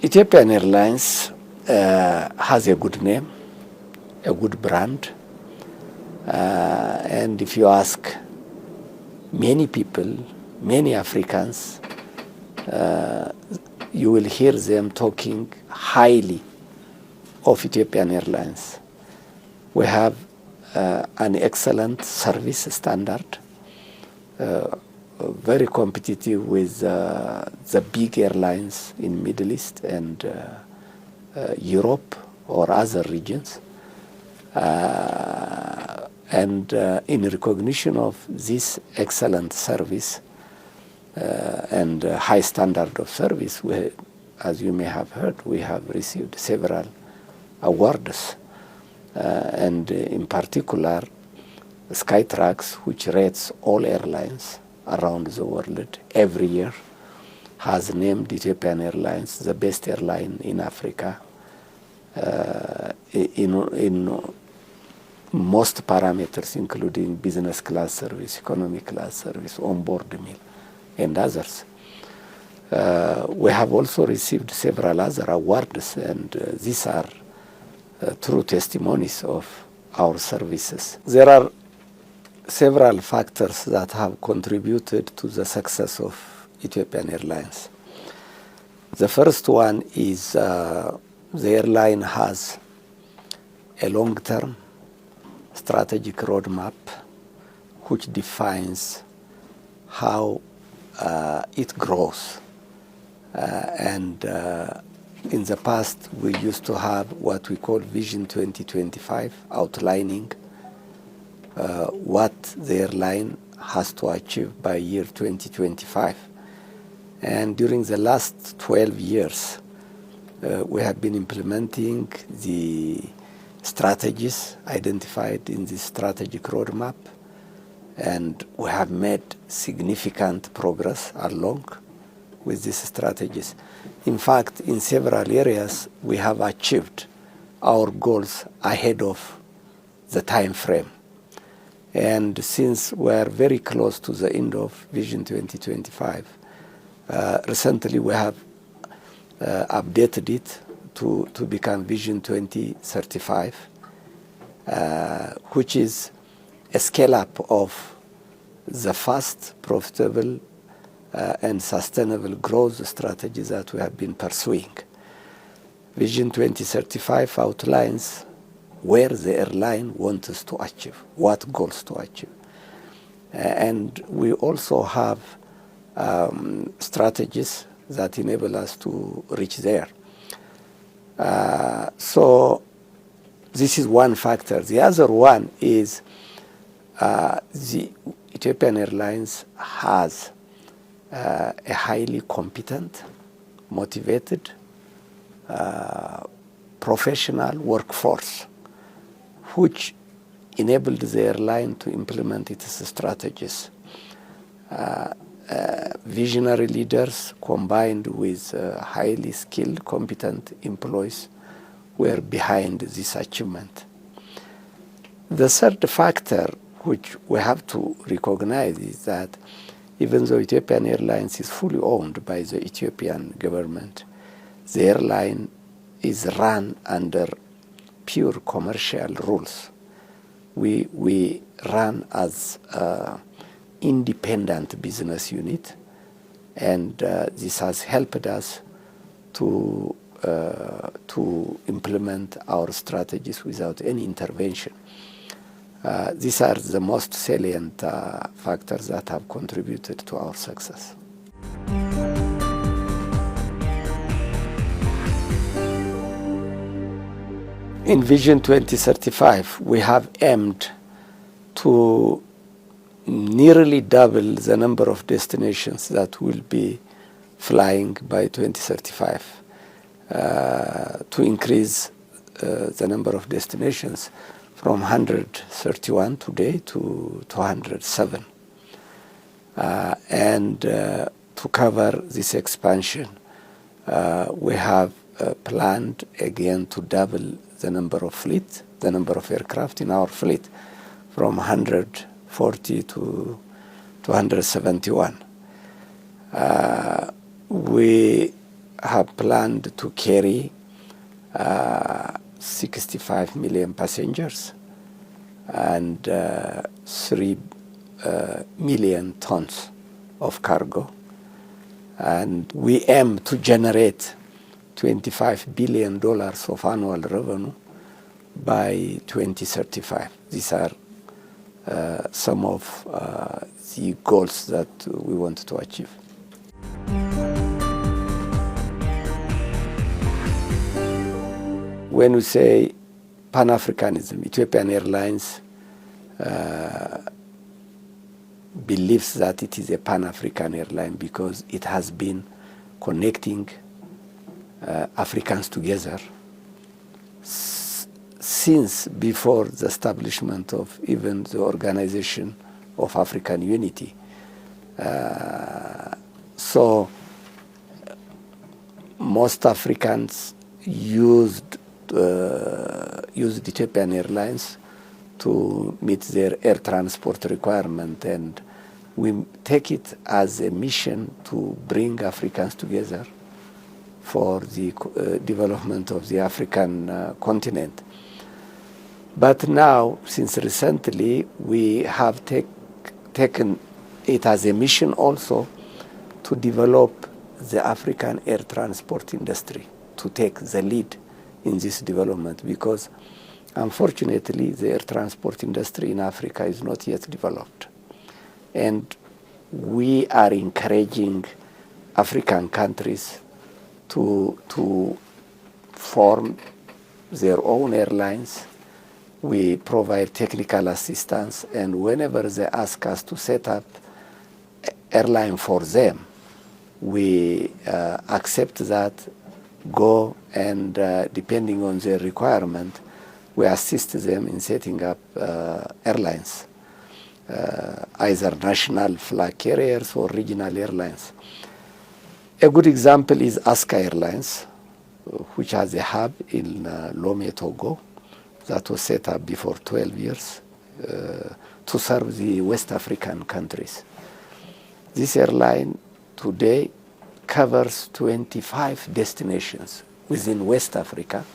Ethiopian Airlines has a good name, a good brand, and if you ask many people, many Africans, you will hear them talking highly of Ethiopian Airlines. We have an excellent service standard, very competitive with the big airlines in Middle East and Europe or other regions. And in recognition of this excellent service and high standard of service, as you may have heard, we have received several awards. And in particular, Skytrax, which rates all airlines around the world every year, has named Ethiopian Airlines the best airline in Africa in most parameters, including business class service, economy class service, onboard meal, and others. We have also received several other awards, and these are true testimonies of our services. There are several factors that have contributed to the success of Ethiopian Airlines. The first one is the airline has a long-term strategic roadmap which defines how it grows. And in the past, we used to have what we call Vision 2025, outlining what the airline has to achieve by year 2025. And during the last 12 years, we have been implementing the strategies identified in this strategic roadmap, and we have made significant progress along with these strategies. In fact, in several areas, we have achieved our goals ahead of the time frame. And since we are very close to the end of Vision 2025, recently we have updated it to become Vision 2035, which is a scale-up of the fast, profitable, and sustainable growth strategies that we have been pursuing. Vision 2035 outlines where the airline wants us to achieve, what goals to achieve. And we also have strategies that enable us to reach there. So this is one factor. The other one is the Ethiopian Airlines has a highly competent, motivated, professional workforce, which enabled the airline to implement its strategies. Visionary leaders combined with highly skilled, competent employees were behind this achievement. The third factor which we have to recognize is that even though Ethiopian Airlines is fully owned by the Ethiopian government, the airline is run under pure commercial rules. We run as independent business unit, and this has helped us to implement our strategies without any intervention. These are the most salient factors that have contributed to our success. In Vision 2035, we have aimed to nearly double the number of destinations that will be flying by 2035, to increase the number of destinations from 131 today to 207. And to cover this expansion, we have planned again to double the number of fleet, the number of aircraft in our fleet, from 140 to 271. We have planned to carry 65 million passengers and 3 million tons of cargo. And we aim to generate $25 billion of annual revenue by 2035. These are some of the goals that we want to achieve. When we say Pan-Africanism, Ethiopian Airlines believes that it is a Pan-African airline because it has been connecting Africans together since before the establishment of even the Organization of African Unity. So most Africans used Ethiopian Airlines to meet their air transport requirement, and we take it as a mission to bring Africans together for the development of the African continent. But now, since recently, we have taken it as a mission also to develop the African air transport industry, to take the lead in this development, because unfortunately the air transport industry in Africa is not yet developed. And we are encouraging African countries to form their own airlines. We provide technical assistance, and whenever they ask us to set up airline for them, we accept that, go, and depending on their requirement, we assist them in setting up airlines, either national flag carriers or regional airlines. A good example is Aska Airlines, which has a hub in Lomé, Togo, that was set up before 12 years to serve the West African countries. This airline today covers 25 destinations within West Africa,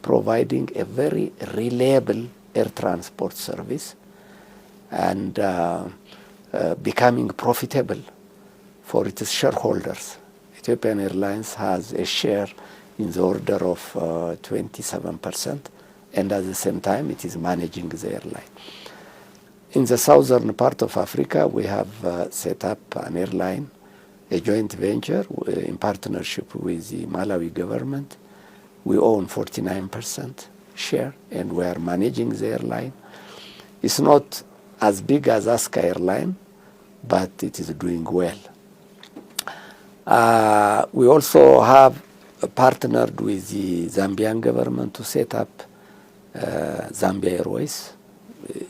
providing a very reliable air transport service and becoming profitable for its shareholders. Ethiopian Airlines has a share in the order of 27%, and at the same time it is managing the airline. In the southern part of Africa, we have set up an airline, a joint venture in partnership with the Malawi government. We own 49% share, and we are managing the airline. It's not as big as Aska Airline, but it is doing well. We also have partnered with the Zambian government to set up Zambia Airways.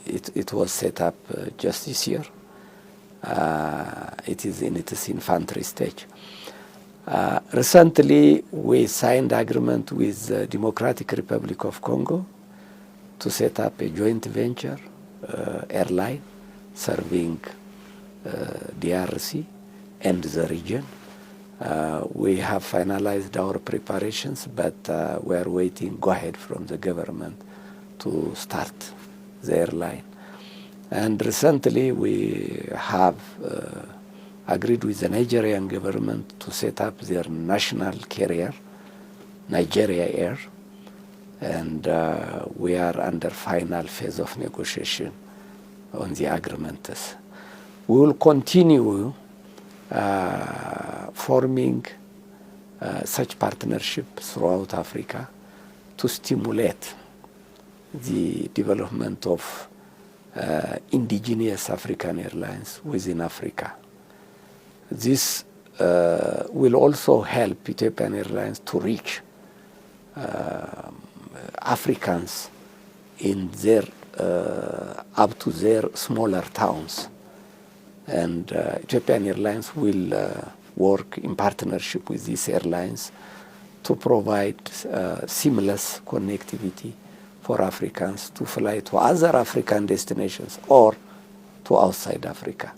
It was set up just this year. It is in its infantry stage. Recently, we signed agreement with the Democratic Republic of Congo to set up a joint venture airline serving DRC and the region. We have finalized our preparations, but we are waiting go-ahead from the government to start the airline. And recently, we have agreed with the Nigerian government to set up their national carrier, Nigeria Air, and we are under final phase of negotiation on the agreements. We will continue forming such partnerships throughout Africa to stimulate the development of indigenous African airlines within Africa. This will also help Ethiopian Airlines to reach Africans in their up to their smaller towns, and Ethiopian Airlines will work in partnership with these airlines to provide seamless connectivity for Africans to fly to other African destinations or to outside Africa.